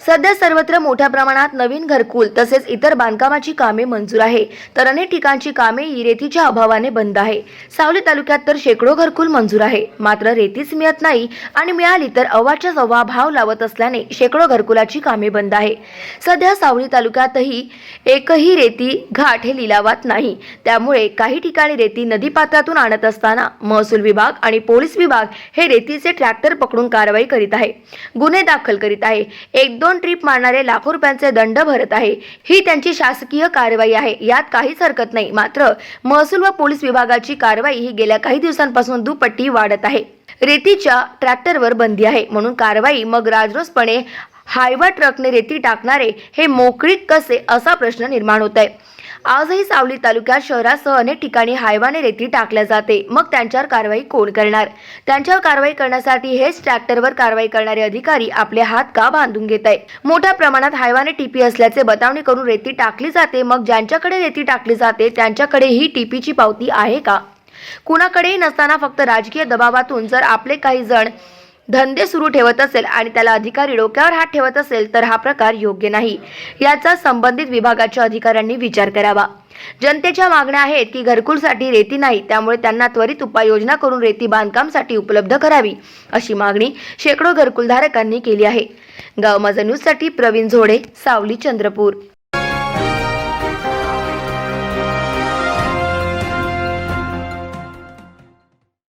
सध्या सर्वत्र मोठ्या प्रमाणात नवीन घरकुल तसेच इतर बांधकामाची कामे मंजूर आहे, तर अनेक ठिकाणची कामे ही रेतीच्या अभावाने बंद आहे। सावली तालुक्यात तर शेकडो घरकुल मंजूर आहे, मात्र रेतीच मिळत नाही आणि मिळाली तर अव्वाच्या सव्वा भाव लावत असल्याने शेकडो घरकुलाची कामे बंद आहे। सध्या सावली तालुक्यातही एकही रेती घाट हे लिलावात नाही, त्यामुळे काही ठिकाणी रेती नदीपात्रातून आणत असताना महसूल विभाग आणि पोलीस विभाग हे रेतीचे ट्रॅक्टर पकडून कारवाई करीत आहे, गुन्हे दाखल करीत आहे। एक दोन ट्रिप मारणारे लाखो रुपयांचे दंड भरत आहे। ही त्यांची शासकीय कारवाई आहे, यात काहीच हरकत नाही। मात्र महसूल व पोलीस विभागाची कारवाई ही गेल्या काही दिवसांपासून दुपट्टी वाढत आहे। रेतीच्या ट्रॅक्टरवर बंदी आहे म्हणून कारवाई, मग राजरोसपणे हायवा ट्रकने रेती टाकणारे हे मोकळीक कसे असा प्रश्न निर्माण होत आहे। आजही सावली तालुक्यात शहरासह अनेक ठिकाणी हायवाने रेती टाकल्या जाते, मग त्यांच्यावर कारवाई कोण करणार? त्यांच्यावर कारवाई करण्यासाठी हेच ट्रॅक्टरवर कारवाई करणारे अधिकारी आपले हात का बांधून घेत आहे? मोठ्या प्रमाणात हायवाने टीपी असल्याचे बतावणी करून रेती टाकली जाते, मग ज्यांच्याकडे रेती टाकली जाते त्यांच्याकडे ही टीपीची पावती आहे का? कुणाकडेही नसताना फक्त राजकीय दबावातून जर आपले काही जण धंदे सुरू ठेवत असेल आणि त्याला अधिकारी डोक्यावर हात ठेवत असेल तर हा प्रकार योग्य नाही। याचा संबंधित विभागाच्या अधिकाऱ्यांनी विचार करावा। जनतेच्या मागण्या आहेत की घरकुलसाठी रेती नाही, त्यामुळे त्यांना त्वरित उपाययोजना करून रेती बांधकामासाठी उपलब्ध करावी, अशी मागणी शेकडो घरकुलधारकांनी केली आहे। गाव माझा न्यूजसाठी प्रवीण झोडे, सावली, चंद्रपूर।